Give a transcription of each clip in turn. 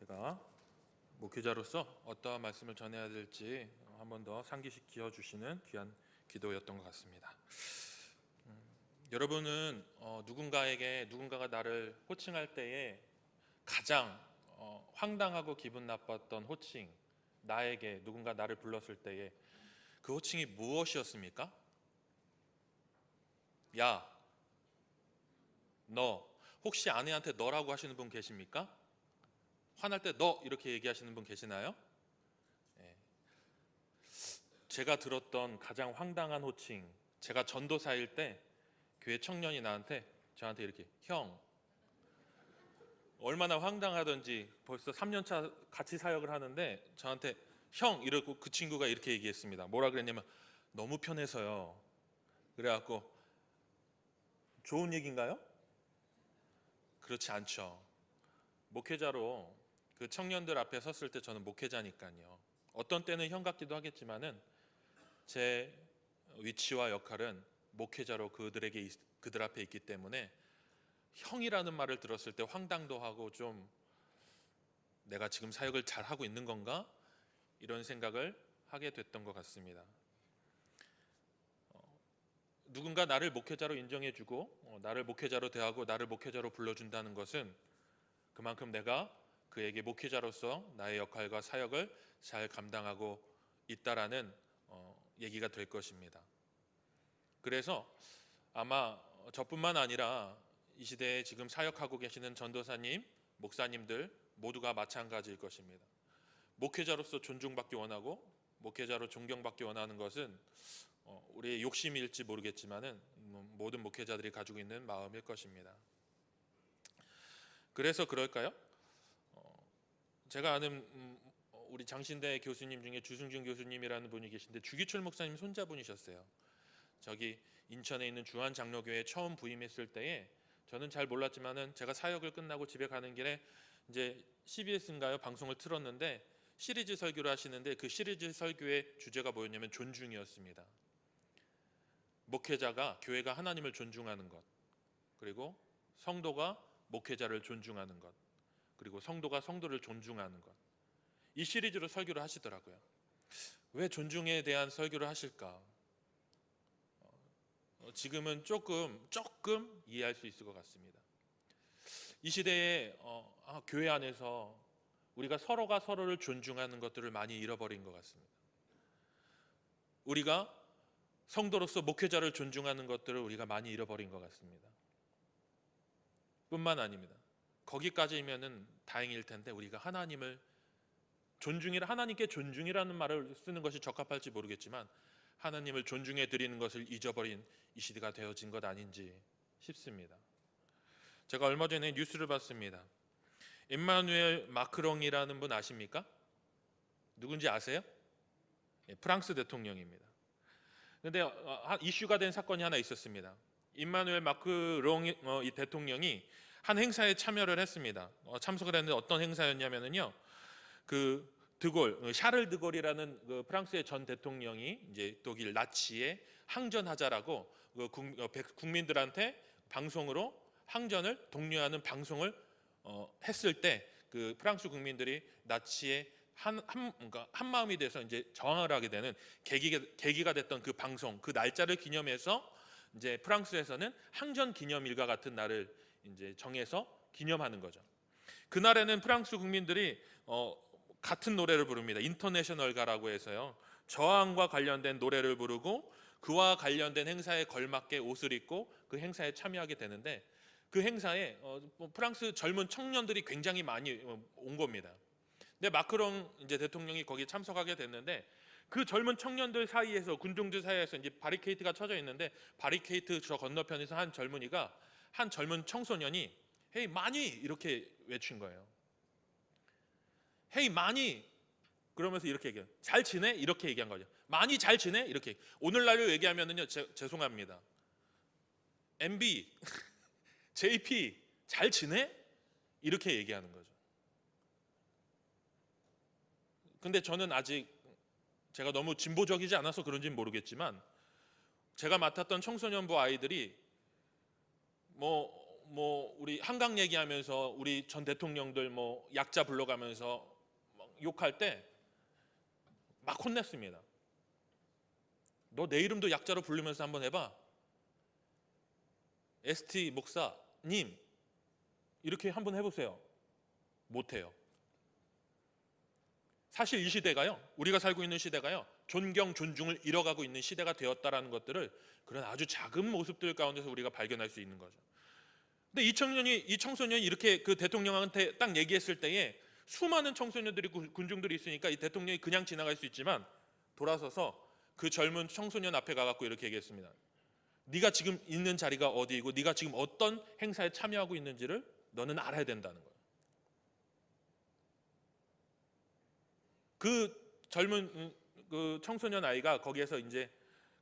제가 목회자로서 어떠한 말씀을 전해야 될지 한 번 더 상기시켜 주시는 귀한 기도였던 것 같습니다. 여러분은 누군가가 나를 호칭할 때에 가장 황당하고 기분 나빴던 호칭, 나에게 누군가 나를 불렀을 때에 그 호칭이 무엇이었습니까? 야, 너. 혹시 아내한테 너라고 하시는 분 계십니까? 화날 때 너 이렇게 얘기하시는 분 계시나요? 예. 제가 들었던 가장 황당한 호칭, 제가 전도사일 때 교회 청년이 저한테 이렇게 형, 얼마나 황당하던지. 벌써 3년차 같이 사역을 하는데 저한테 형 이러고 그 친구가 이렇게 얘기했습니다. 뭐라 그랬냐면 너무 편해서요. 그래갖고 좋은 얘기인가요? 그렇지 않죠. 목회자로 그 청년들 앞에 섰을 때 저는 목회자니까요. 어떤 때는 형 같기도 하겠지만은 제 위치와 역할은 목회자로 그들 앞에 있기 때문에 형이라는 말을 들었을 때 황당도 하고 좀 내가 지금 사역을 잘 하고 있는 건가? 이런 생각을 하게 됐던 것 같습니다. 누군가 나를 목회자로 인정해주고 나를 목회자로 대하고 나를 목회자로 불러준다는 것은 그만큼 내가 그에게 목회자로서 나의 역할과 사역을 잘 감당하고 있다라는 얘기가 될 것입니다. 그래서 아마 저뿐만 아니라 이 시대에 지금 사역하고 계시는 전도사님, 목사님들 모두가 마찬가지일 것입니다. 목회자로서 존중받기 원하고 목회자로 존경받기 원하는 것은 우리의 욕심일지 모르겠지만은 모든 목회자들이 가지고 있는 마음일 것입니다. 그래서 그럴까요? 제가 아는 우리 장신대 교수님 중에 주승준 교수님이라는 분이 계신데 주기철 목사님 손자분이셨어요. 저기 인천에 있는 주한 장로교회에 처음 부임했을 때에 저는 잘 몰랐지만은 제가 사역을 끝나고 집에 가는 길에 이제 CBS인가요? 방송을 틀었는데 시리즈 설교를 하시는데 그 시리즈 설교의 주제가 뭐였냐면 존중이었습니다. 목회자가 교회가 하나님을 존중하는 것, 그리고 성도가 목회자를 존중하는 것, 그리고 성도가 성도를 존중하는 것. 이 시리즈로 설교를 하시더라고요. 왜 존중에 대한 설교를 하실까? 지금은 조금 이해할 수 있을 것 같습니다. 이 시대에 교회 안에서 우리가 서로가 서로를 존중하는 것들을 많이 잃어버린 것 같습니다. 우리가 성도로서 목회자를 존중하는 것들을 우리가 많이 잃어버린 것 같습니다. 뿐만 아닙니다. 거기까지면은 다행일 텐데 우리가 하나님께 존중이라는 말을 쓰는 것이 적합할지 모르겠지만 하나님을 존중해 드리는 것을 잊어버린 이 시대가 되어진 것 아닌지 싶습니다. 제가 얼마 전에 뉴스를 봤습니다. 임마누엘 마크롱이라는 분 아십니까? 누군지 아세요? 프랑스 대통령입니다. 그런데 이슈가 된 사건이 하나 있었습니다. 임마누엘 마크롱 이 대통령이 한 행사에 참여를 했습니다. 참석을 했는데 어떤 행사였냐면요, 그 샤를 드골이라는 그 프랑스의 전 대통령이 이제 독일 나치에 항전하자라고 국민들한테 방송으로 항전을 독려하는 방송을 했을 때 그 프랑스 국민들이 나치에 그러니까 한 마음이 돼서 이제 저항을 하게 되는 계기가 됐던 그 방송, 그 날짜를 기념해서 이제 프랑스에서는 항전 기념일과 같은 날을 이제 정해서 기념하는 거죠. 그날에는 프랑스 국민들이 같은 노래를 부릅니다. 인터내셔널가라고 해서요, 저항과 관련된 노래를 부르고 그와 관련된 행사에 걸맞게 옷을 입고 그 행사에 참여하게 되는데 그 행사에 프랑스 젊은 청년들이 굉장히 많이 온 겁니다. 근데 마크롱 이제 대통령이 거기에 참석하게 됐는데 그 젊은 청년들 사이에서, 군중들 사이에서 이제 바리케이트가 쳐져 있는데 바리케이트 저 건너편에서 한 젊은 청소년이 헤이 마니 이렇게 외친 거예요. 헤이 마니, 그러면서 이렇게 얘기해요. 잘 지내? 이렇게 얘기한 거죠. 많이 잘 지내? 이렇게. 오늘날로 얘기하면은요, 죄송합니다. MB, JP 잘 지내? 이렇게 얘기하는 거죠. 근데 저는 아직 제가 너무 진보적이지 않아서 그런지는 모르겠지만 제가 맡았던 청소년부 아이들이 뭐 우리 한강 얘기하면서 우리 전 대통령들 약자 불러가면서 막 욕할 때 막 혼냈습니다. 너 내 이름도 약자로 부르면서 한번 해봐. ST 목사님 이렇게 한번 해보세요. 못해요. 사실 이 시대가요, 우리가 살고 있는 시대가요, 존경, 존중을 잃어가고 있는 시대가 되었다라는 것들을 그런 아주 작은 모습들 가운데서 우리가 발견할 수 있는 거죠. 근데 이 청소년이 이렇게 그 대통령한테 딱 얘기했을 때에 수많은 청소년들이 군중들이 있으니까 이 대통령이 그냥 지나갈 수 있지만 돌아서서 그 젊은 청소년 앞에 가갖고 이렇게 얘기했습니다. 네가 지금 있는 자리가 어디이고 네가 지금 어떤 행사에 참여하고 있는지를 너는 알아야 된다는 거예요. 그 젊은 그 청소년 아이가 거기에서 이제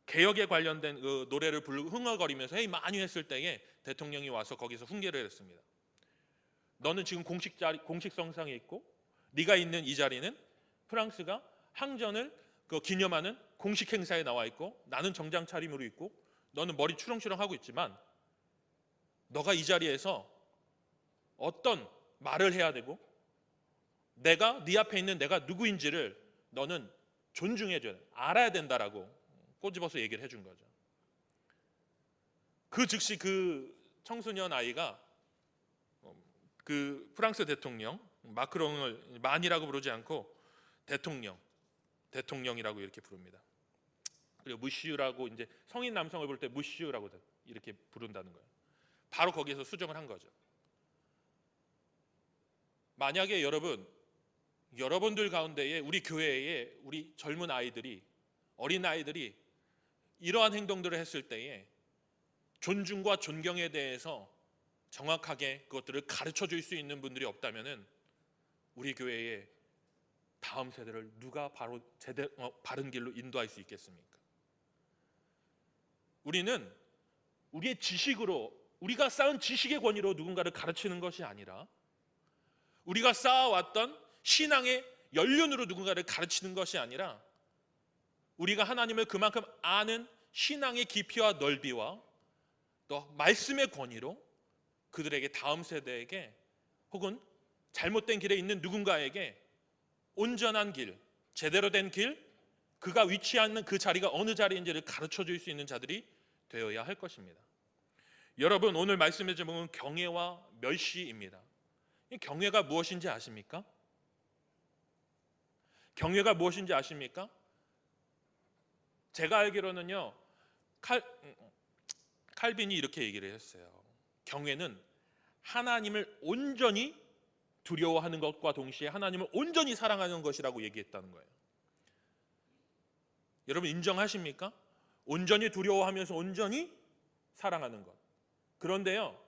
개혁에 관련된 그 노래를 부르고 흥얼거리면서 헤이 많이 했을 때에 대통령이 와서 거기서 훈계를 했습니다. 너는 지금 공식 성상에 있고 네가 있는 이 자리는 프랑스가 항전을 기념하는 공식 행사에 나와 있고 나는 정장 차림으로 있고 너는 머리 추렁추렁 하고 있지만 너가 이 자리에서 어떤 말을 해야 되고 내가 네 앞에 있는 내가 누구인지를 너는 존중해줘야 돼. 알아야 된다라고 꼬집어서 얘기를 해준 거죠. 그 즉시 그 청소년 아이가 그 프랑스 대통령 마크롱을 만이라고 부르지 않고 대통령이라고 이렇게 부릅니다. 그리고 무시유라고 이제 성인 남성을 부를 때 무시유라고 이렇게 부른다는 거예요. 바로 거기에서 수정을 한 거죠. 만약에 여러분들 가운데에 우리 교회에 우리 젊은 아이들이 어린 아이들이 이러한 행동들을 했을 때에 존중과 존경에 대해서 정확하게 그것들을 가르쳐 줄 수 있는 분들이 없다면은 우리 교회의 다음 세대를 누가 바로 바른 길로 인도할 수 있겠습니까? 우리는 우리의 지식으로 우리가 쌓은 지식의 권위로 누군가를 가르치는 것이 아니라 우리가 쌓아왔던 신앙의 연륜으로 누군가를 가르치는 것이 아니라 우리가 하나님을 그만큼 아는 신앙의 깊이와 넓이와 또 말씀의 권위로 그들에게 다음 세대에게 혹은 잘못된 길에 있는 누군가에게 온전한 길, 제대로 된 길, 그가 위치하는 그 자리가 어느 자리인지를 가르쳐 줄 수 있는 자들이 되어야 할 것입니다. 여러분 오늘 말씀의 제목은 경외와 멸시입니다. 이 경외가 무엇인지 아십니까? 경외가 무엇인지 아십니까? 제가 알기로는요 칼빈이 이렇게 얘기를 했어요. 경외는 하나님을 온전히 두려워하는 것과 동시에 하나님을 온전히 사랑하는 것이라고 얘기했다는 거예요. 여러분 인정하십니까? 온전히 두려워하면서 온전히 사랑하는 것. 그런데요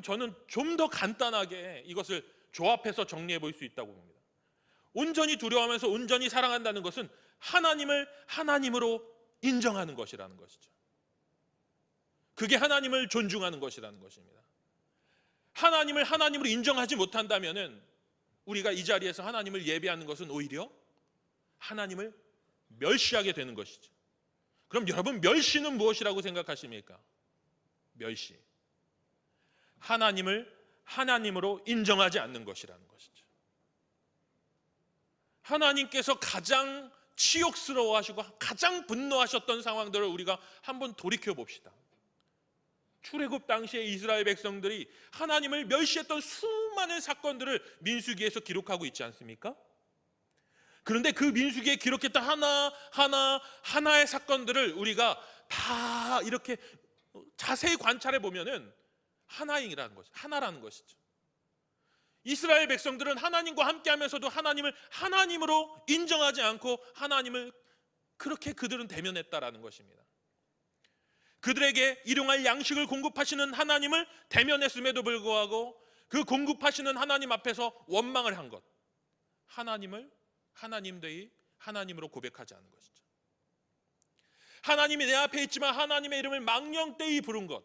저는 좀 더 간단하게 이것을 조합해서 정리해 볼 수 있다고 봅니다. 온전히 두려워하면서 온전히 사랑한다는 것은 하나님을 하나님으로 인정하는 것이라는 것이죠. 그게 하나님을 존중하는 것이라는 것입니다. 하나님을 하나님으로 인정하지 못한다면은 우리가 이 자리에서 하나님을 예배하는 것은 오히려 하나님을 멸시하게 되는 것이죠. 그럼 여러분 멸시는 무엇이라고 생각하십니까? 멸시. 하나님을 하나님으로 인정하지 않는 것이라는 것이죠. 하나님께서 가장 치욕스러워하시고 가장 분노하셨던 상황들을 우리가 한번 돌이켜 봅시다. 출애굽 당시에 이스라엘 백성들이 하나님을 멸시했던 수많은 사건들을 민수기에서 기록하고 있지 않습니까? 그런데 그 민수기에 기록했던 하나의 사건들을 우리가 다 이렇게 자세히 관찰해 보면은 하나라는 것이죠. 이스라엘 백성들은 하나님과 함께하면서도 하나님을 하나님으로 인정하지 않고 하나님을 그렇게 그들은 대면했다라는 것입니다. 그들에게 일용할 양식을 공급하시는 하나님을 대면했음에도 불구하고 그 공급하시는 하나님 앞에서 원망을 한 것, 하나님을 하나님되이 하나님으로 고백하지 않은 것이죠. 하나님이 내 앞에 있지만 하나님의 이름을 망령되이 부른 것,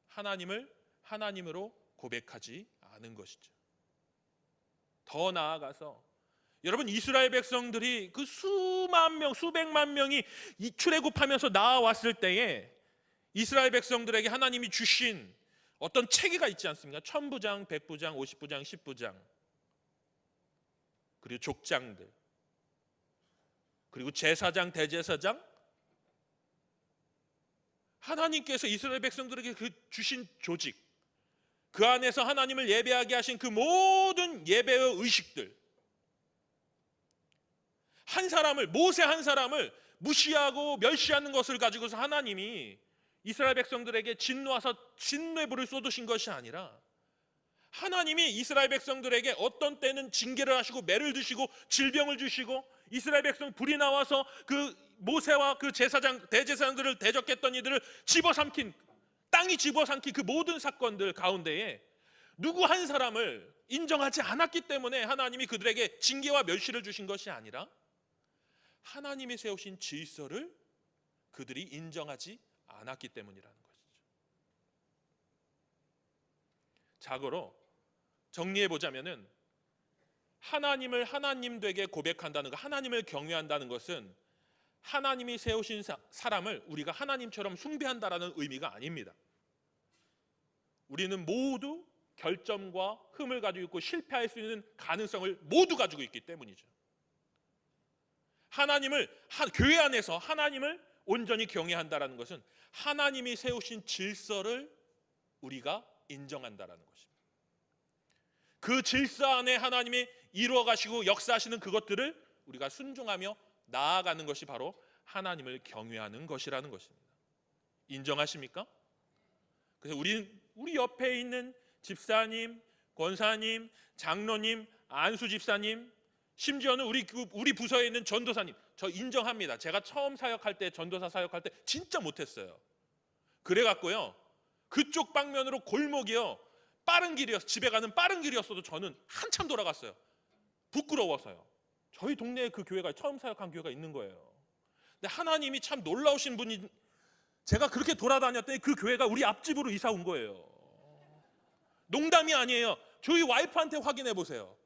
하나님을 하나님으로 고백하지 않은 것이죠. 더 나아가서 여러분 이스라엘 백성들이 그 수만 명, 수백만 명이 이 출애굽하면서 나와왔을 때에 이스라엘 백성들에게 하나님이 주신 어떤 체계가 있지 않습니까? 천부장, 백부장, 50부장, 10부장, 그리고 족장들, 그리고 제사장, 대제사장. 하나님께서 이스라엘 백성들에게 그 주신 조직, 그 안에서 하나님을 예배하게 하신 그 모든 예배의 의식들, 한 사람을, 모세 한 사람을 무시하고 멸시하는 것을 가지고서 하나님이 이스라엘 백성들에게 진노하사 진노의 불을 쏟으신 것이 아니라, 하나님이 이스라엘 백성들에게 어떤 때는 징계를 하시고 매를 드시고 질병을 주시고, 이스라엘 백성 불이 나와서 그 모세와 그 제사장, 대제사장들을 대적했던 이들을 집어삼킨, 땅이 집어삼킨 그 모든 사건들 가운데에 누구 한 사람을 인정하지 않았기 때문에 하나님이 그들에게 징계와 멸시를 주신 것이 아니라, 하나님이 세우신 질서를 그들이 인정하지 않았기 때문이라는 것이죠. 자고로 정리해 보자면은, 하나님을 하나님 되게 고백한다는 것, 하나님을 경외한다는 것은 하나님이 세우신 사람을 우리가 하나님처럼 숭배한다라는 의미가 아닙니다. 우리는 모두 결점과 흠을 가지고 있고 실패할 수 있는 가능성을 모두 가지고 있기 때문이죠. 교회 안에서 하나님을 온전히 경외한다라는 것은 하나님이 세우신 질서를 우리가 인정한다라는 것입니다. 그 질서 안에 하나님이 이루어 가시고 역사하시는 그것들을 우리가 순종하며 나아가는 것이 바로 하나님을 경외하는 것이라는 것입니다. 인정하십니까? 그래서 우리 옆에 있는 집사님, 권사님, 장로님, 안수 집사님, 심지어는 우리 부서에 있는 전도사님, 저 인정합니다. 제가 처음 사역할 때, 전도사 사역할 때 진짜 못했어요. 그래갖고요, 그쪽 방면으로 골목이요, 빠른 길이었어, 집에 가는 빠른 길이었어도 저는 한참 돌아갔어요. 부끄러워서요. 저희 동네에 그 교회가, 처음 사역한 교회가 있는 거예요. 근데 하나님이 참 놀라우신 분이, 제가 그렇게 돌아다녔더니 그 교회가 우리 앞집으로 이사 온 거예요. 농담이 아니에요. 저희 와이프한테 확인해 보세요.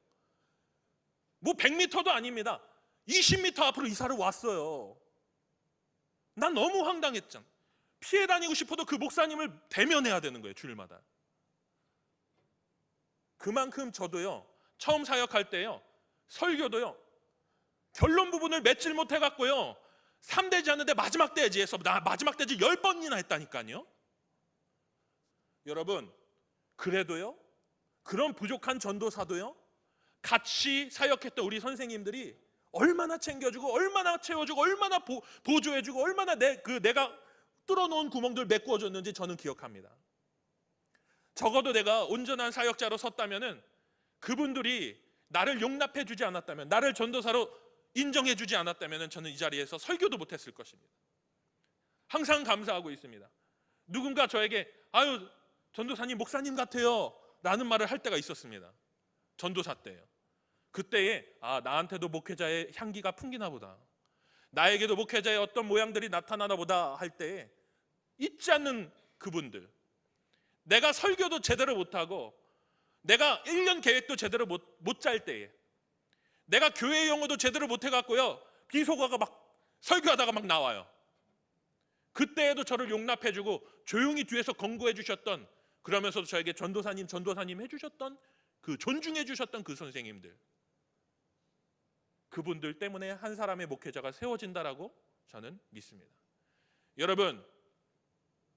뭐 100m도 아닙니다. 20m 앞으로 이사를 왔어요. 난 너무 황당했잖아. 피해 다니고 싶어도 그 목사님을 대면해야 되는 거예요, 주일마다. 그만큼 저도요, 처음 사역할 때요, 설교도요, 결론 부분을 맺질 못해갖고요, 3대지 하는데 마지막 대지에서 나 마지막 대지 10번이나 했다니까요. 여러분, 그래도요, 그런 부족한 전도사도요, 같이 사역했던 우리 선생님들이 얼마나 챙겨주고, 얼마나 채워주고, 얼마나 보조해주고, 얼마나 내가 뚫어놓은 구멍들 메꾸어줬는지 저는 기억합니다. 적어도 내가 온전한 사역자로 섰다면은, 그분들이 나를 용납해주지 않았다면, 나를 전도사로 인정해주지 않았다면 저는 이 자리에서 설교도 못했을 것입니다. 항상 감사하고 있습니다. 누군가 저에게 아유, 전도사님, 목사님 같아요 라는 말을 할 때가 있었습니다. 전도사 때예요. 그때에 나한테도 목회자의 향기가 풍기나 보다, 나에게도 목회자의 어떤 모양들이 나타나나 보다 할 때에 잊지 않는 그분들, 내가 설교도 제대로 못하고 내가 1년 계획도 제대로 못 짤 때에, 내가 교회 용어도 제대로 못해갖고요, 비속어가 막 설교하다가 막 나와요. 그때에도 저를 용납해주고 조용히 뒤에서 권고해 주셨던, 그러면서도 저에게 전도사님 해주셨던, 그 존중해 주셨던 그 선생님들, 그분들 때문에 한 사람의 목회자가 세워진다라고 저는 믿습니다. 여러분,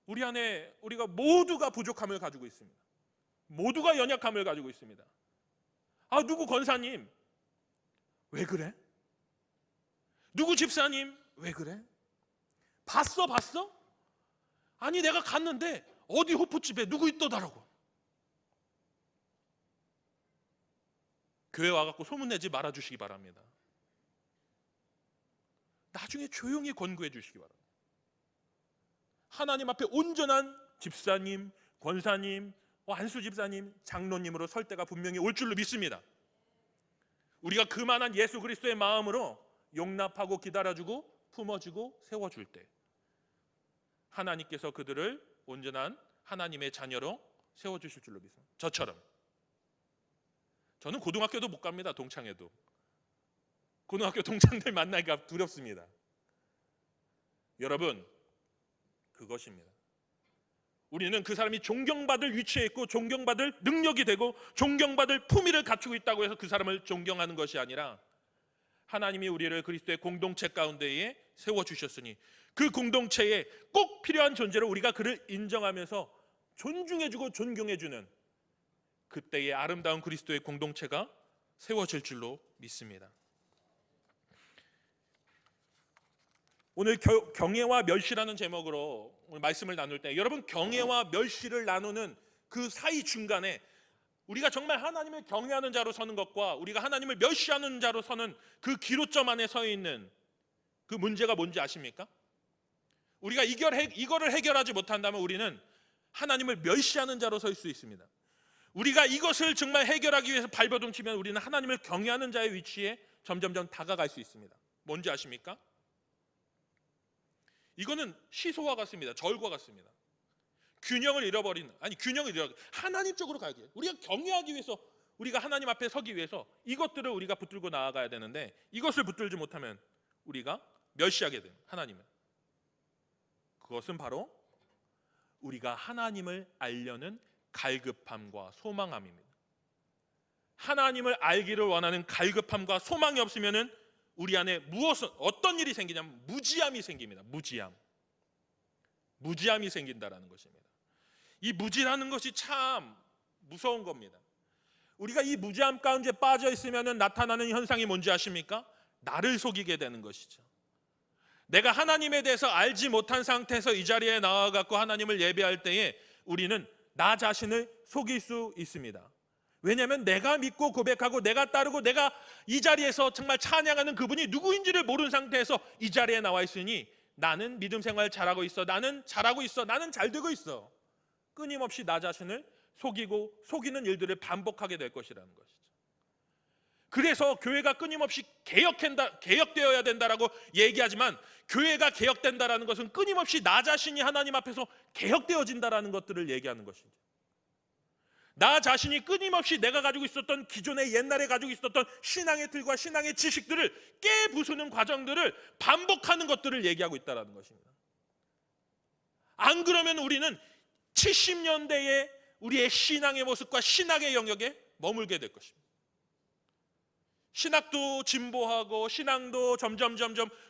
우리 안에 우리가 모두가 부족함을 가지고 있습니다. 모두가 연약함을 가지고 있습니다. 누구 권사님 왜 그래? 누구 집사님 왜 그래? 봤어? 아니 내가 갔는데 어디 호프집에 누구 있더라고. 교회 와갖고 소문내지 말아주시기 바랍니다. 나중에 조용히 권고해 주시기 바랍니다. 하나님 앞에 온전한 집사님, 권사님, 안수 집사님, 장로님으로 설 때가 분명히 올 줄로 믿습니다. 우리가 그만한 예수 그리스도의 마음으로 용납하고 기다려주고 품어주고 세워줄 때, 하나님께서 그들을 온전한 하나님의 자녀로 세워주실 줄로 믿습니다. 저처럼. 저는 고등학교도 못 갑니다. 동창회도. 고등학교 동창들 만나기가 두렵습니다. 여러분, 그것입니다. 우리는 그 사람이 존경받을 위치에 있고 존경받을 능력이 되고 존경받을 품위를 갖추고 있다고 해서 그 사람을 존경하는 것이 아니라 하나님이 우리를 그리스도의 공동체 가운데에 세워주셨으니 그 공동체에 꼭 필요한 존재로 우리가 그를 인정하면서 존중해주고 존경해주는 그때의 아름다운 그리스도의 공동체가 세워질 줄로 믿습니다. 오늘 경외와 멸시라는 제목으로 오늘 말씀을 나눌 때 여러분, 경외와 멸시를 나누는 그 사이 중간에 우리가 정말 하나님을 경외하는 자로 서는 것과 우리가 하나님을 멸시하는 자로 서는 그 기로점 안에 서 있는 그 문제가 뭔지 아십니까? 우리가 이거를 해결하지 못한다면 우리는 하나님을 멸시하는 자로 설 수 있습니다. 우리가 이것을 정말 해결하기 위해서 발버둥 치면 우리는 하나님을 경외하는 자의 위치에 점점점 다가갈 수 있습니다. 뭔지 아십니까? 이거는 시소와 같습니다. 절과 같습니다. 균형을 잃어버리는, 하나님 쪽으로 가기 위해, 우리가 경외하기 위해서, 우리가 하나님 앞에 서기 위해서 이것들을 우리가 붙들고 나아가야 되는데 이것을 붙들지 못하면 우리가 멸시하게 돼요. 하나님을. 그것은 바로 우리가 하나님을 알려는 갈급함과 소망함입니다. 하나님을 알기를 원하는 갈급함과 소망이 없으면은 우리 안에 어떤 일이 생기냐면 무지함이 생깁니다. 무지함이 생긴다라는 것입니다. 이 무지라는 것이 참 무서운 겁니다. 우리가 이 무지함 가운데 빠져 있으면 나타나는 현상이 뭔지 아십니까? 나를 속이게 되는 것이죠. 내가 하나님에 대해서 알지 못한 상태에서 이 자리에 나와갖고 하나님을 예배할 때에 우리는 나 자신을 속일 수 있습니다. 왜냐하면 내가 믿고 고백하고 내가 따르고 내가 이 자리에서 정말 찬양하는 그분이 누구인지를 모르는 상태에서 이 자리에 나와 있으니 나는 믿음 생활 잘하고 있어, 나는 잘하고 있어, 나는 잘 되고 있어. 끊임없이 나 자신을 속이는 일들을 반복하게 될 것이라는 것이죠. 그래서 교회가 끊임없이 개혁되어야 된다라고 얘기하지만 교회가 개혁된다라는 것은 끊임없이 나 자신이 하나님 앞에서 개혁되어진다라는 것들을 얘기하는 것이죠. 나 자신이 끊임없이 내가 가지고 있었던 기존에 옛날에 가지고 있었던 신앙의 틀과 신앙의 지식들을 깨부수는 과정들을 반복하는 것들을 얘기하고 있다는 것입니다. 안 그러면 우리는 70년대의 우리의 신앙의 모습과 신학의 영역에 머물게 될 것입니다. 신학도 진보하고 신앙도 점점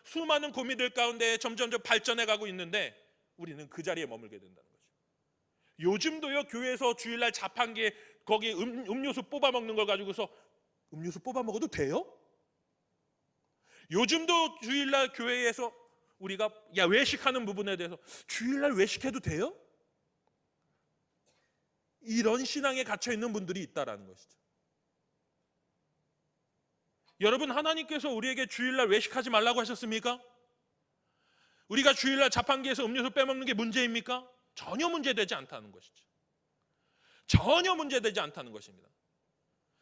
수많은 고민들 가운데 점점 발전해 가고 있는데 우리는 그 자리에 머물게 된다는 거죠. 요즘도요, 교회에서 주일날 자판기에 거기 음료수 뽑아 먹는 걸 가지고서 음료수 뽑아 먹어도 돼요? 요즘도 주일날 교회에서 우리가 외식하는 부분에 대해서 주일날 외식해도 돼요? 이런 신앙에 갇혀 있는 분들이 있다라는 것이죠. 여러분, 하나님께서 우리에게 주일날 외식하지 말라고 하셨습니까? 우리가 주일날 자판기에서 음료수 빼먹는 게 문제입니까? 전혀 문제되지 않다는 것이죠. 전혀 문제되지 않다는 것입니다.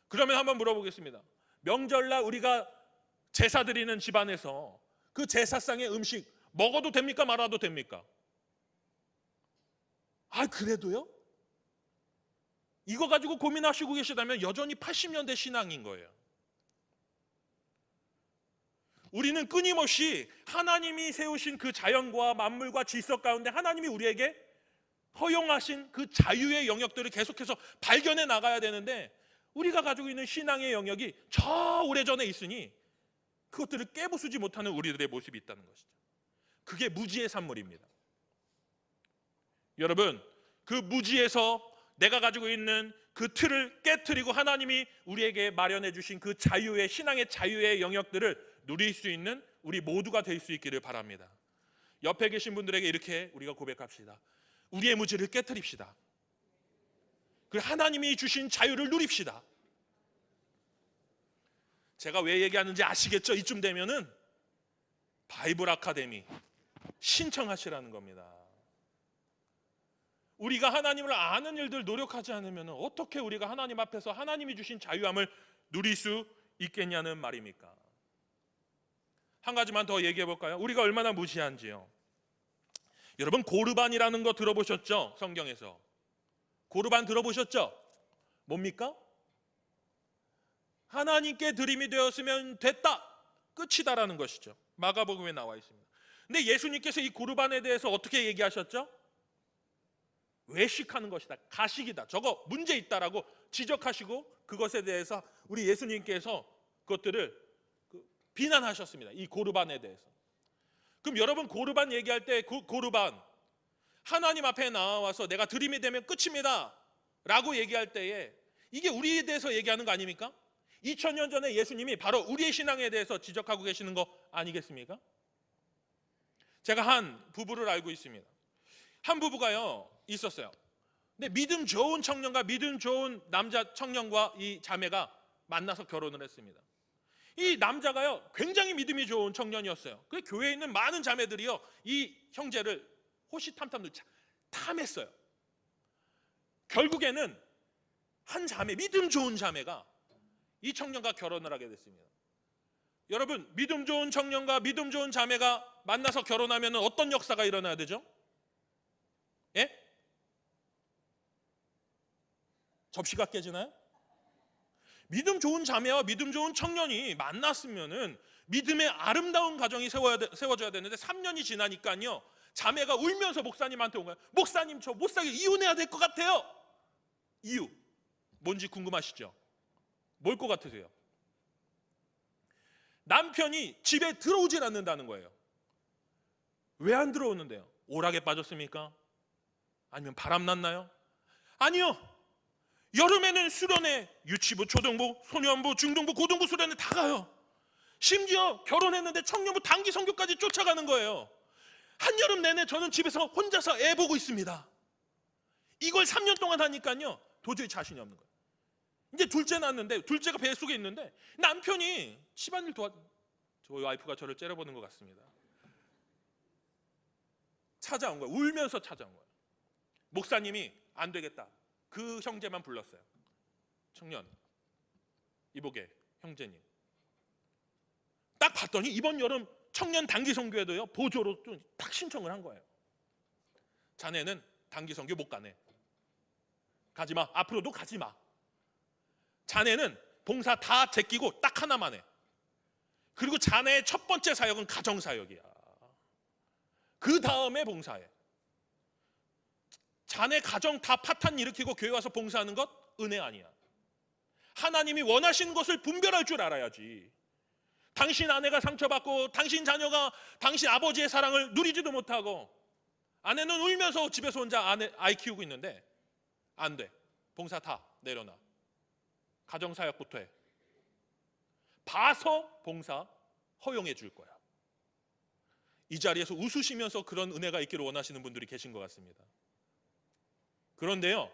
그러면 한번 물어보겠습니다. 명절날 우리가 제사 드리는 집안에서 그 제사상의 음식 먹어도 됩니까? 말아도 됩니까? 그래도요? 이거 가지고 고민하시고 계시다면 여전히 80년대 신앙인 거예요. 우리는 끊임없이 하나님이 세우신 그 자연과 만물과 질서 가운데 하나님이 우리에게 허용하신 그 자유의 영역들을 계속해서 발견해 나가야 되는데 우리가 가지고 있는 신앙의 영역이 저 오래전에 있으니 그것들을 깨부수지 못하는 우리들의 모습이 있다는 것이죠. 그게 무지의 산물입니다. 여러분, 그 무지에서 내가 가지고 있는 그 틀을 깨트리고 하나님이 우리에게 마련해 주신 그 자유의, 신앙의 자유의 영역들을 누릴 수 있는 우리 모두가 될 수 있기를 바랍니다. 옆에 계신 분들에게 이렇게 우리가 고백합시다. 우리의 무지를 깨트립시다. 그리고 하나님이 주신 자유를 누립시다. 제가 왜 얘기하는지 아시겠죠? 이쯤 되면은 바이블 아카데미 신청하시라는 겁니다. 우리가 하나님을 아는 일들 노력하지 않으면 어떻게 우리가 하나님 앞에서 하나님이 주신 자유함을 누릴 수 있겠냐는 말입니까? 한 가지만 더 얘기해 볼까요? 우리가 얼마나 무지한지요. 여러분, 고르반이라는 거 들어보셨죠? 성경에서 고르반 들어보셨죠? 뭡니까? 하나님께 드림이 되었으면 됐다, 끝이다라는 것이죠. 마가복음에 나와 있습니다. 근데 예수님께서 이 고르반에 대해서 어떻게 얘기하셨죠? 외식하는 것이다, 가식이다, 저거 문제 있다라고 지적하시고 그것에 대해서 우리 예수님께서 그것들을 비난하셨습니다. 이 고르반에 대해서. 그럼 여러분 고르반 얘기할 때 고르반 하나님 앞에 나와서 내가 드림이 되면 끝입니다 라고 얘기할 때에 이게 우리에 대해서 얘기하는 거 아닙니까? 2000년 전에 예수님이 바로 우리의 신앙에 대해서 지적하고 계시는 거 아니겠습니까? 제가 한 부부를 알고 있습니다. 한 부부가요 있었어요. 근데 믿음 좋은 청년과 믿음 좋은 남자 청년과 이 자매가 만나서 결혼을 했습니다. 이 남자가요 굉장히 믿음이 좋은 청년이었어요. 그 교회에 있는 많은 자매들이요 이 형제를 호시탐탐 탐했어요. 결국에는 한 자매, 믿음 좋은 자매가 이 청년과 결혼을 하게 됐습니다. 여러분, 믿음 좋은 청년과 믿음 좋은 자매가 만나서 결혼하면 어떤 역사가 일어나야 되죠? 예? 접시가 깨지나요? 믿음 좋은 자매와 믿음 좋은 청년이 만났으면은 믿음의 아름다운 가정이 세워져야 되는데 3년이 지나니까요 자매가 울면서 목사님한테 온 거예요. 목사님, 저 못 살게 이혼해야 될 것 같아요. 이유 뭔지 궁금하시죠? 뭘 것 같으세요? 남편이 집에 들어오질 않는다는 거예요. 왜 안 들어오는데요? 오락에 빠졌습니까? 아니면 바람 났나요? 아니요. 여름에는 수련회, 유치부, 초등부, 소년부, 중등부, 고등부 수련회 다 가요. 심지어 결혼했는데 청년부 단기 선교까지 쫓아가는 거예요. 한여름 내내 저는 집에서 혼자서 애 보고 있습니다. 이걸 3년 동안 하니까요 도저히 자신이 없는 거예요. 이제 둘째 낳았는데 둘째가 뱃속에 있는데 남편이 집안일 저희 와이프가 저를 째려보는 것 같습니다. 찾아온 거예요. 울면서 찾아온 거예요. 목사님이 안 되겠다. 그 형제만 불렀어요. 청년, 이보게 형제님. 딱 봤더니 이번 여름 청년 단기 선교에도요 보조로 딱 신청을 한 거예요. 자네는 단기 선교 못 가네. 가지마. 앞으로도 가지마. 자네는 봉사 다 제끼고 딱 하나만 해. 그리고 자네의 첫 번째 사역은 가정사역이야. 그 다음에 봉사해. 자네 가정 다 파탄 일으키고 교회 와서 봉사하는 것 은혜 아니야. 하나님이 원하시는 것을 분별할 줄 알아야지. 당신 아내가 상처받고 당신 자녀가 당신 아버지의 사랑을 누리지도 못하고 아내는 울면서 집에서 혼자 아이 키우고 있는데 안 돼. 봉사 다 내려놔. 가정사역부터 해. 봐서 봉사 허용해 줄 거야. 이 자리에서 웃으시면서 그런 은혜가 있기를 원하시는 분들이 계신 것 같습니다. 그런데요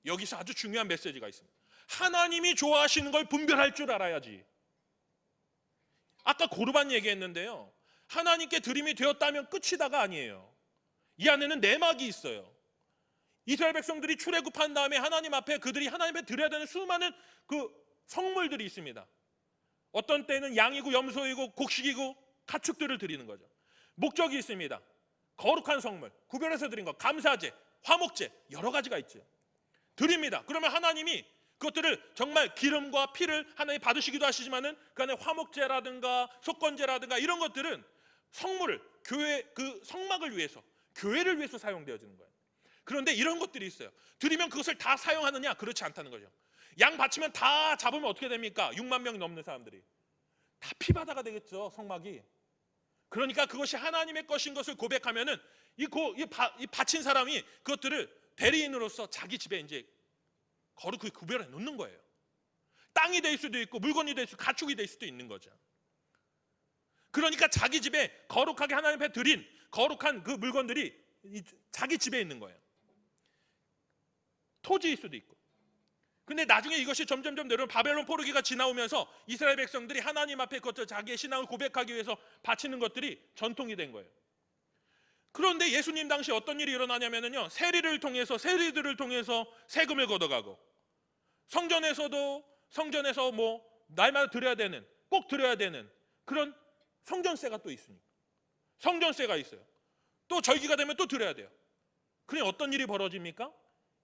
여기서 아주 중요한 메시지가 있습니다. 하나님이 좋아하시는 걸 분별할 줄 알아야지. 아까 고르반 얘기했는데요 하나님께 드림이 되었다면 끝이다가 아니에요. 이 안에는 내막이 있어요. 이스라엘 백성들이 출애굽한 다음에 하나님 앞에 그들이 하나님 앞에 드려야 되는 수많은 그 성물들이 있습니다. 어떤 때는 양이고 염소이고 곡식이고 가축들을 드리는 거죠. 목적이 있습니다. 거룩한 성물, 구별해서 드린 것, 감사제, 화목제 여러 가지가 있죠. 드립니다. 그러면 하나님이 그것들을 정말 기름과 피를 하나님 받으시기도 하시지만은 그 안에 화목제라든가 속건제라든가 이런 것들은 성물을 교회 그 성막을 위해서 교회를 위해서 사용되어지는 거예요. 그런데 이런 것들이 있어요. 드리면 그것을 다 사용하느냐? 그렇지 않다는 거죠. 양 바치면 다 잡으면 어떻게 됩니까? 6만 명이 넘는 사람들이 다 피바다가 되겠죠. 성막이. 그러니까 그것이 하나님의 것인 것을 고백하면은 이 바친 사람이 그것들을 대리인으로서 자기 집에 이제 거룩히 구별해 놓는 거예요. 땅이 될 수도 있고 물건이 될 수도 가축이 될 수도 있는 거죠. 그러니까 자기 집에 거룩하게 하나님 앞에 드린 거룩한 그 물건들이 자기 집에 있는 거예요. 토지일 수도 있고. 근데 나중에 이것이 점점점 내려오면 바벨론 포로기가 지나오면서 이스라엘 백성들이 하나님 앞에 그것들 자기의 신앙을 고백하기 위해서 바치는 것들이 전통이 된 거예요. 그런데 예수님 당시 어떤 일이 일어나냐면요 세리들을 통해서 세금을 걷어가고 성전에서 뭐 날마다 드려야 되는 꼭 드려야 되는 그런 성전세가 또 있으니까 성전세가 있어요. 또 절기가 되면 또 드려야 돼요. 그럼 어떤 일이 벌어집니까?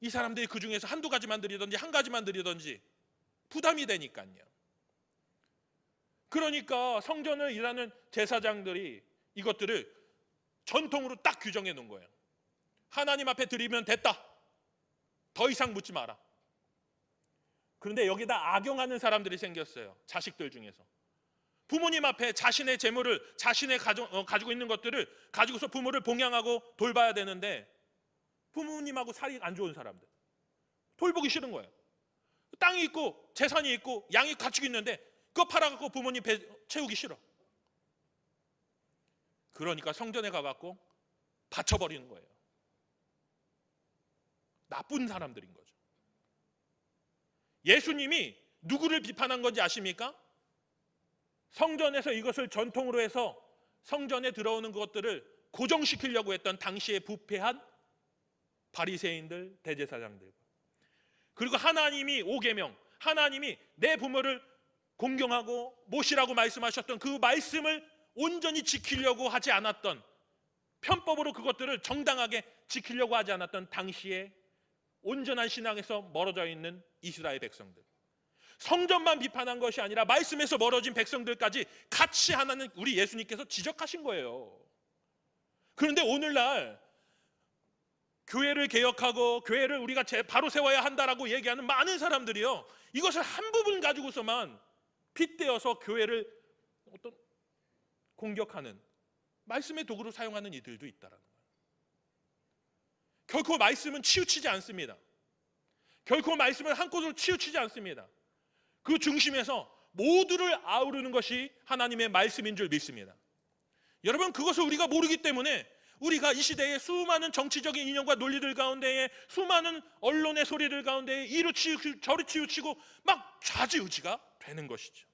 이 사람들이 그 중에서 한두 가지만 드리든지 한 가지만 드리든지 부담이 되니까요. 그러니까 성전을 일하는 제사장들이 이것들을 전통으로 딱 규정해 놓은 거예요. 하나님 앞에 드리면 됐다. 더 이상 묻지 마라. 그런데 여기다 악용하는 사람들이 생겼어요. 자식들 중에서. 부모님 앞에 자신의 재물을, 자신의 가지고 있는 것들을 가지고서 부모를 봉양하고 돌봐야 되는데 부모님하고 살이 안 좋은 사람들, 돌보기 싫은 거예요. 땅이 있고 재산이 있고 양이 갖추고 있는데 그거 팔아갖고 부모님 배 채우기 싫어. 그러니까 성전에 가갖고 바쳐버리는 거예요. 나쁜 사람들인 거죠. 예수님이 누구를 비판한 건지 아십니까? 성전에서 이것을 전통으로 해서 성전에 들어오는 것들을 고정시키려고 했던 당시에 부패한 바리새인들, 대제사장들, 그리고 하나님이 오계명, 하나님이 내 부모를 공경하고 모시라고 말씀하셨던 그 말씀을 온전히 지키려고 하지 않았던, 편법으로 그것들을 정당하게 지키려고 하지 않았던 당시에 온전한 신앙에서 멀어져 있는 이스라엘 백성들, 성전만 비판한 것이 아니라 말씀에서 멀어진 백성들까지 같이 하나는 우리 예수님께서 지적하신 거예요. 그런데 오늘날 교회를 개혁하고 교회를 우리가 바로 세워야 한다라고 얘기하는 많은 사람들이요, 이것을 한 부분 가지고서만 빗대어서 교회를 어떤 공격하는 말씀의 도구로 사용하는 이들도 있다라는 거예요. 결코 말씀은 치우치지 않습니다. 결코 말씀은 한 곳으로 치우치지 않습니다. 그 중심에서 모두를 아우르는 것이 하나님의 말씀인 줄 믿습니다. 여러분, 그것을 우리가 모르기 때문에 우리가 이 시대의 수많은 정치적인 이념과 논리들 가운데에, 수많은 언론의 소리들 가운데에 이로 치우치고 저로 치우치고 막 좌지우지가 되는 것이죠.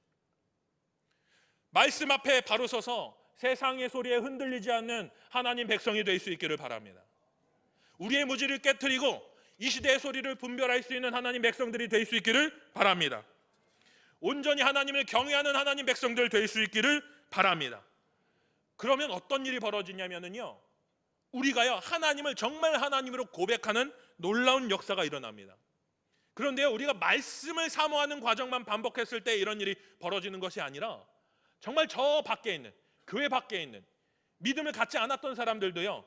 말씀 앞에 바로 서서 세상의 소리에 흔들리지 않는 하나님 백성이 될 수 있기를 바랍니다. 우리의 무지를 깨트리고 이 시대의 소리를 분별할 수 있는 하나님 백성들이 될 수 있기를 바랍니다. 온전히 하나님을 경외하는 하나님 백성들 될 수 있기를 바랍니다. 그러면 어떤 일이 벌어지냐면요, 우리가요 하나님을 정말 하나님으로 고백하는 놀라운 역사가 일어납니다. 그런데요, 우리가 말씀을 사모하는 과정만 반복했을 때 이런 일이 벌어지는 것이 아니라 정말 저 밖에 있는, 교회 밖에 있는 믿음을 갖지 않았던 사람들도요,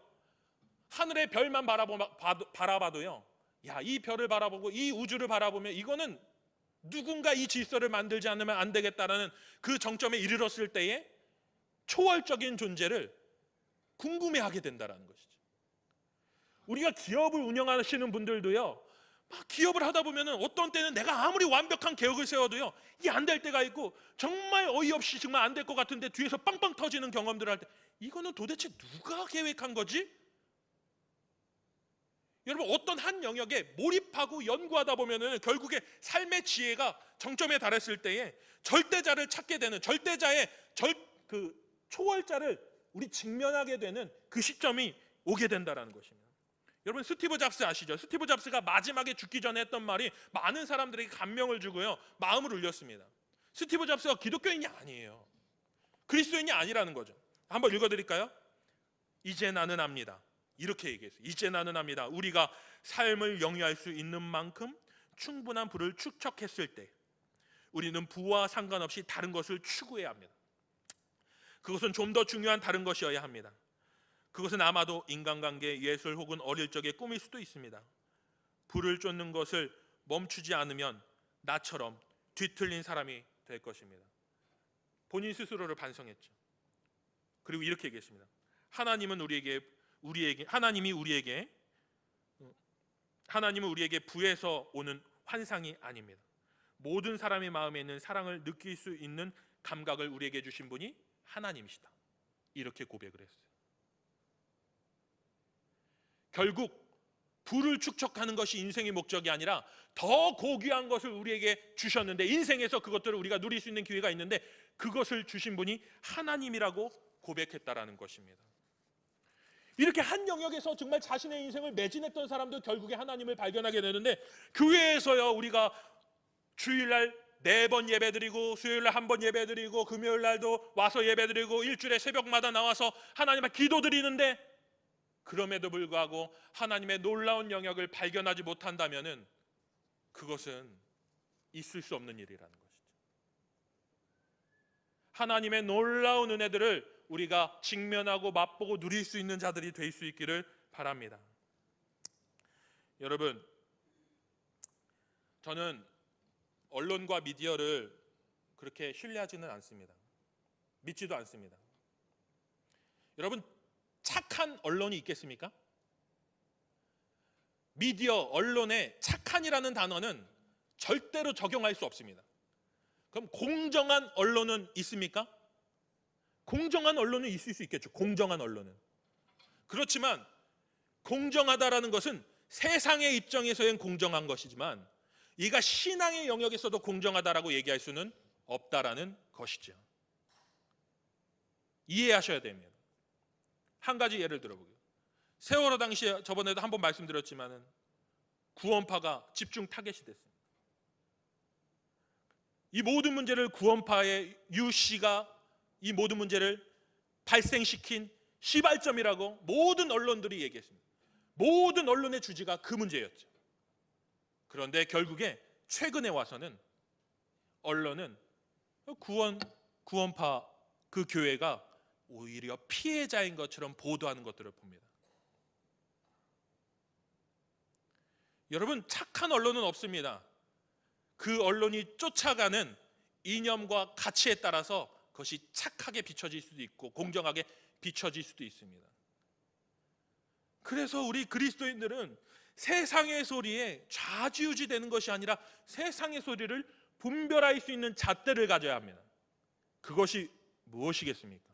하늘의 별만 바라봐도요, 야, 이 별을 바라보고 이 우주를 바라보면 이거는 누군가 이 질서를 만들지 않으면 안 되겠다라는 그 정점에 이르렀을 때에 초월적인 존재를 궁금해하게 된다는 것이죠. 우리가 기업을 운영하시는 분들도요, 막 기업을 하다 보면 어떤 때는 내가 아무리 완벽한 계획을 세워도요, 이게 안 될 때가 있고, 정말 어이없이 정말 안 될 것 같은데 뒤에서 빵빵 터지는 경험들을 할 때, 이거는 도대체 누가 계획한 거지? 여러분, 어떤 한 영역에 몰입하고 연구하다 보면은 결국에 삶의 지혜가 정점에 달했을 때에 절대자를 찾게 되는, 절대자의 초월자를 우리 직면하게 되는 그 시점이 오게 된다는 것입니다. 여러분, 스티브 잡스 아시죠? 스티브 잡스가 마지막에 죽기 전에 했던 말이 많은 사람들에게 감명을 주고요, 마음을 울렸습니다. 스티브 잡스가 기독교인이 아니에요. 그리스도인이 아니라는 거죠. 한번 읽어드릴까요? 이제 나는 압니다. 이렇게 얘기했어요. 이제 나는 압니다. 우리가 삶을 영위할 수 있는 만큼 충분한 부를 축적했을 때 우리는 부와 상관없이 다른 것을 추구해야 합니다. 그것은 좀 더 중요한 다른 것이어야 합니다. 그것은 아마도 인간관계, 예술 혹은 어릴 적의 꿈일 수도 있습니다. 부를 쫓는 것을 멈추지 않으면 나처럼 뒤틀린 사람이 될 것입니다. 본인 스스로를 반성했죠. 그리고 이렇게 얘기했습니다. 하나님은 우리에게 부에서 오는 환상이 아닙니다. 모든 사람의 마음에 있는 사랑을 느낄 수 있는 감각을 우리에게 주신 분이 하나님이시다. 이렇게 고백을 했어요. 결국 부를 축적하는 것이 인생의 목적이 아니라 더 고귀한 것을 우리에게 주셨는데, 인생에서 그것들을 우리가 누릴 수 있는 기회가 있는데 그것을 주신 분이 하나님이라고 고백했다라는 것입니다. 이렇게 한 영역에서 정말 자신의 인생을 매진했던 사람도 결국에 하나님을 발견하게 되는데, 교회에서요 우리가 주일날 4번 예배드리고 수요일날 1번 예배드리고 금요일날도 와서 예배드리고 일주일에 새벽마다 나와서 하나님 앞에 기도드리는데, 그럼에도 불구하고 하나님의 놀라운 영역을 발견하지 못한다면은 그것은 있을 수 없는 일이라는 것이죠. 하나님의 놀라운 은혜들을 우리가 직면하고 맛보고 누릴 수 있는 자들이 될 수 있기를 바랍니다. 여러분, 저는 언론과 미디어를 그렇게 신뢰하지는 않습니다. 믿지도 않습니다. 여러분, 착한 언론이 있겠습니까? 미디어, 언론에 착한이라는 단어는 절대로 적용할 수 없습니다. 그럼 공정한 언론은 있습니까? 공정한 언론은 있을 수 있겠죠. 공정한 언론은. 그렇지만 공정하다라는 것은 세상의 입장에서는 공정한 것이지만 이가 신앙의 영역에서도 공정하다라고 얘기할 수는 없다라는 것이죠. 이해하셔야 됩니다. 한 가지 예를 들어보게요. 세월호 당시에 저번에도 한번 말씀드렸지만은 구원파가 집중 타겟이 됐습니다. 이 모든 문제를 구원파의 유 씨가 이 모든 문제를 발생시킨 시발점이라고 모든 언론들이 얘기했습니다. 모든 언론의 주제가 그 문제였죠. 그런데 결국에 최근에 와서는 언론은 구원파 그 교회가 오히려 피해자인 것처럼 보도하는 것들을 봅니다. 여러분, 착한 언론은 없습니다. 그 언론이 쫓아가는 이념과 가치에 따라서 그것이 착하게 비춰질 수도 있고 공정하게 비춰질 수도 있습니다. 그래서 우리 그리스도인들은 세상의 소리에 좌지우지 되는 것이 아니라 세상의 소리를 분별할 수 있는 잣대를 가져야 합니다. 그것이 무엇이겠습니까?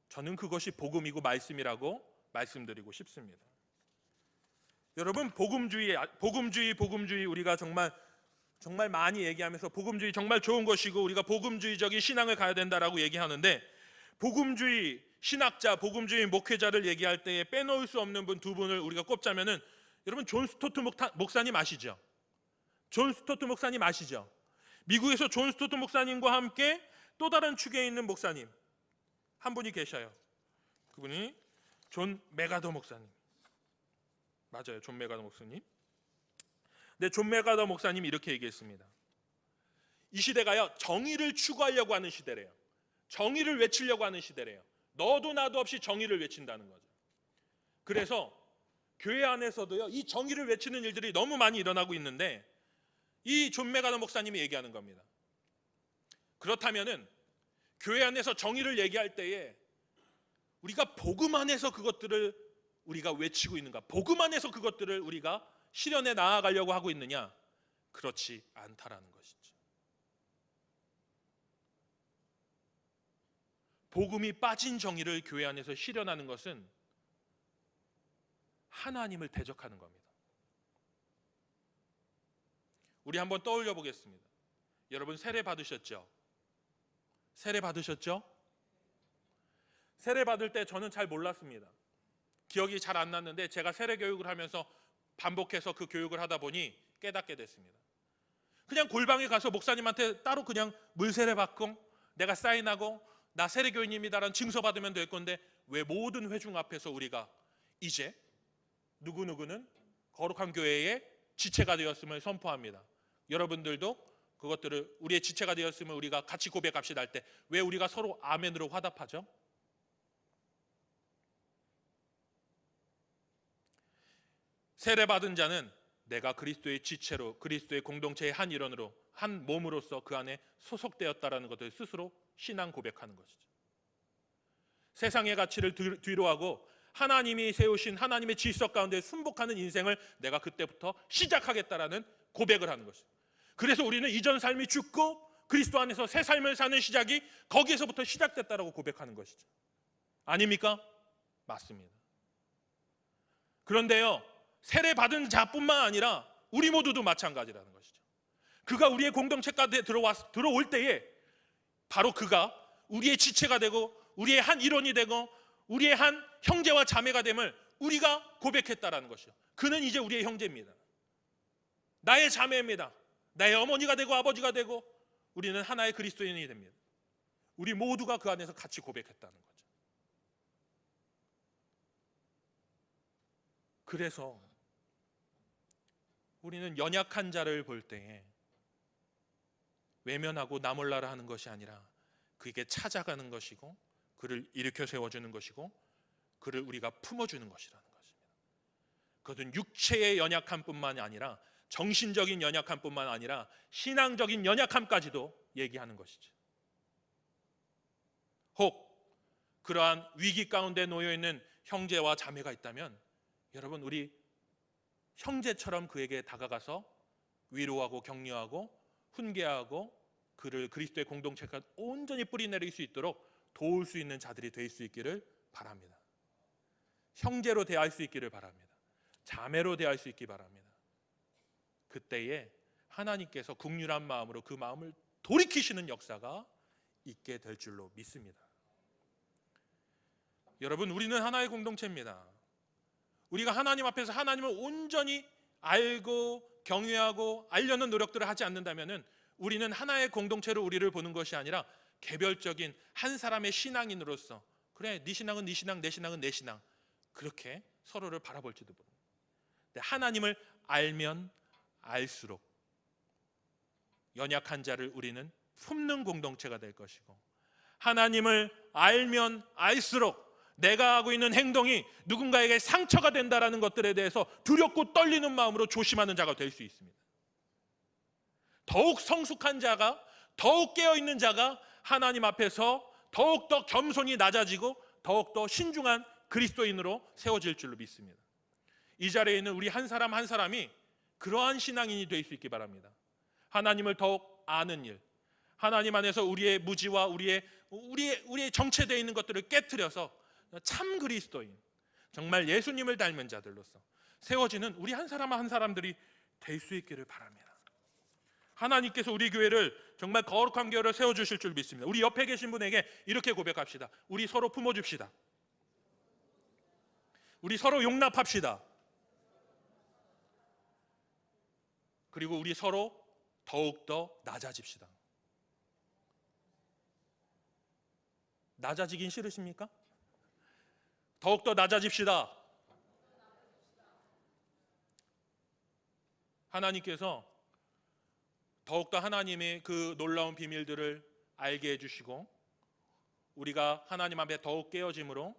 저는 그것이 복음이고 말씀이라고 말씀드리고 싶습니다. 여러분, 복음주의 우리가 정말 많이 얘기하면서 복음주의 정말 좋은 것이고 우리가 복음주의적인 신앙을 가야 된다라고 얘기하는데, 복음주의 신학자, 복음주의 목회자를 얘기할 때에 빼놓을 수 없는 분 두 분을 우리가 꼽자면은, 여러분, 존 스토트 목사님 아시죠? 존 스토트 목사님 아시죠? 미국에서 존 스토트 목사님과 함께 또 다른 축에 있는 목사님 한 분이 계셔요. 그분이 존 메가더 목사님. 맞아요, 존 메가더 목사님. 근데 존 메가더 목사님이 이렇게 얘기했습니다. 이 시대가요, 정의를 추구하려고 하는 시대래요. 정의를 외치려고 하는 시대래요. 너도 나도 없이 정의를 외친다는 거죠. 그래서 교회 안에서도요, 이 정의를 외치는 일들이 너무 많이 일어나고 있는데, 이 존 메가더 목사님이 얘기하는 겁니다. 그렇다면은 교회 안에서 정의를 얘기할 때에 우리가 복음 안에서 그것들을 우리가 외치고 있는가? 복음 안에서 그것들을 우리가 실현해 나아가려고 하고 있느냐? 그렇지 않다라는 것이죠. 복음이 빠진 정의를 교회 안에서 실현하는 것은 하나님을 대적하는 겁니다. 우리 한번 떠올려 보겠습니다. 여러분, 세례 받으셨죠? 세례 받으셨죠? 세례 받을 때 저는 잘 몰랐습니다. 기억이 잘 안 났는데 제가 세례 교육을 하면서 반복해서 그 교육을 하다 보니 깨닫게 됐습니다. 그냥 골방에 가서 목사님한테 따로 그냥 물 세례 받고 내가 사인하고 나 세례 교인입니다라는 증서 받으면 될 건데, 왜 모든 회중 앞에서 우리가 이제 누구누구는 거룩한 교회의 지체가 되었음을 선포합니다. 여러분들도 그것들을 우리의 지체가 되었음을 우리가 같이 고백합시다 할 때 왜 우리가 서로 아멘으로 화답하죠? 세례받은 자는 내가 그리스도의 지체로, 그리스도의 공동체의 한 일원으로, 한 몸으로서 그 안에 소속되었다라는 것을 스스로 신앙 고백하는 것이죠. 세상의 가치를 뒤로 하고 하나님이 세우신 하나님의 질서 가운데 순복하는 인생을 내가 그때부터 시작하겠다라는 고백을 하는 것이죠. 그래서 우리는 이전 삶이 죽고 그리스도 안에서 새 삶을 사는 시작이 거기에서부터 시작됐다라고 고백하는 것이죠. 아닙니까? 맞습니다. 그런데요, 세례 받은 자뿐만 아니라 우리 모두도 마찬가지라는 것이죠. 그가 우리의 공동체 가운데 들어올 때에 바로 그가 우리의 지체가 되고 우리의 한 일원이 되고 우리의 한 형제와 자매가 됨을 우리가 고백했다라는 것이죠. 그는 이제 우리의 형제입니다. 나의 자매입니다. 나의 어머니가 되고 아버지가 되고 우리는 하나의 그리스도인이 됩니다. 우리 모두가 그 안에서 같이 고백했다는 거죠. 그래서 우리는 연약한 자를 볼 때에 외면하고 나 몰라라 하는 것이 아니라 그에게 찾아가는 것이고 그를 일으켜 세워주는 것이고 그를 우리가 품어주는 것이라는 것입니다. 그것은 육체의 연약함뿐만 아니라 정신적인 연약함뿐만 아니라 신앙적인 연약함까지도 얘기하는 것이죠. 혹 그러한 위기 가운데 놓여 있는 형제와 자매가 있다면 여러분, 우리 형제처럼 그에게 다가가서 위로하고 격려하고 훈계하고 그를 그리스도의 공동체가 온전히 뿌리내릴 수 있도록 도울 수 있는 자들이 될 수 있기를 바랍니다. 형제로 대할 수 있기를 바랍니다. 자매로 대할 수 있기 바랍니다. 그때에 하나님께서 긍휼한 마음으로 그 마음을 돌이키시는 역사가 있게 될 줄로 믿습니다. 여러분, 우리는 하나의 공동체입니다. 우리가 하나님 앞에서 하나님을 온전히 알고 경외하고 알려는 노력들을 하지 않는다면 우리는 하나의 공동체로 우리를 보는 것이 아니라 개별적인 한 사람의 신앙인으로서, 그래, 네 신앙은 네 신앙, 내 신앙은 내 신앙, 그렇게 서로를 바라볼지도 모릅니다. 하나님을 알면 알수록 연약한 자를 우리는 품는 공동체가 될 것이고, 하나님을 알면 알수록 내가 하고 있는 행동이 누군가에게 상처가 된다라는 것들에 대해서 두렵고 떨리는 마음으로 조심하는 자가 될 수 있습니다. 더욱 성숙한 자가, 더욱 깨어있는 자가 하나님 앞에서 더욱더 겸손히 낮아지고 더욱더 신중한 그리스도인으로 세워질 줄로 믿습니다. 이 자리에 있는 우리 한 사람 한 사람이 그러한 신앙인이 될 수 있기 바랍니다. 하나님을 더욱 아는 일, 하나님 안에서 우리의 무지와 우리의 정체되어 있는 것들을 깨트려서 참 그리스도인, 정말 예수님을 닮은 자들로서 세워지는 우리 한 사람 한 사람들이 될 수 있기를 바랍니다. 하나님께서 우리 교회를 정말 거룩한 교회로 세워주실 줄 믿습니다. 우리 옆에 계신 분에게 이렇게 고백합시다. 우리 서로 품어줍시다. 우리 서로 용납합시다. 그리고 우리 서로 더욱더 낮아집시다. 낮아지긴 싫으십니까? 더욱더 낮아집시다. 하나님께서 더욱더 하나님의 그 놀라운 비밀들을 알게 해주시고 우리가 하나님 앞에 더욱 깨어짐으로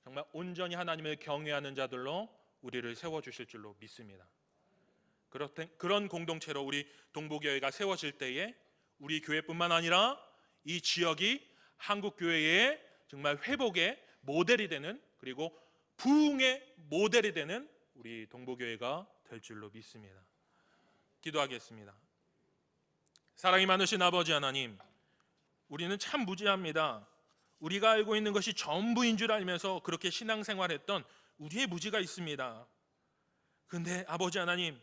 정말 온전히 하나님을 경외하는 자들로 우리를 세워주실 줄로 믿습니다. 그런 공동체로 우리 동부교회가 세워질 때에 우리 교회뿐만 아니라 이 지역이 한국교회의 정말 회복의 모델이 되는, 그리고 부흥의 모델이 되는 우리 동부교회가 될 줄로 믿습니다. 기도하겠습니다. 사랑이 많으신 아버지 하나님, 우리는 참 무지합니다. 우리가 알고 있는 것이 전부인 줄 알면서 그렇게 신앙생활했던 우리의 무지가 있습니다. 그런데 아버지 하나님,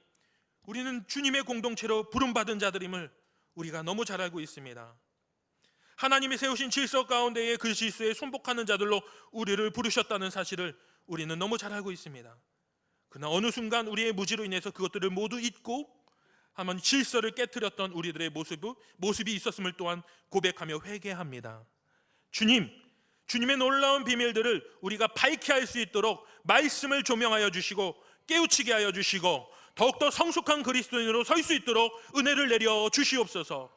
우리는 주님의 공동체로 부름받은 자들임을 우리가 너무 잘 알고 있습니다. 하나님이 세우신 질서 가운데에 그 질서에 순복하는 자들로 우리를 부르셨다는 사실을 우리는 너무 잘 알고 있습니다. 그러나 어느 순간 우리의 무지로 인해서 그것들을 모두 잊고 한번 질서를 깨트렸던 우리들의 모습이 있었음을 또한 고백하며 회개합니다. 주님의 놀라운 비밀들을 우리가 밝게 할 수 있도록 말씀을 조명하여 주시고 깨우치게 하여 주시고 더욱더 성숙한 그리스도인으로 설 수 있도록 은혜를 내려 주시옵소서.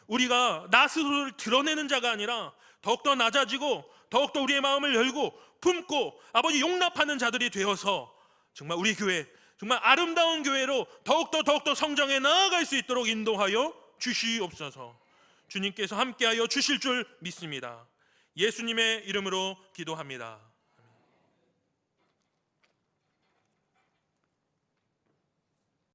우리가 나 스스로를 드러내는 자가 아니라 더욱더 낮아지고 더욱더 우리의 마음을 열고 품고 아버지 용납하는 자들이 되어서 정말 우리 교회, 정말 아름다운 교회로 더욱더 성장해 나아갈 수 있도록 인도하여 주시옵소서. 주님께서 함께하여 주실 줄 믿습니다. 예수님의 이름으로 기도합니다.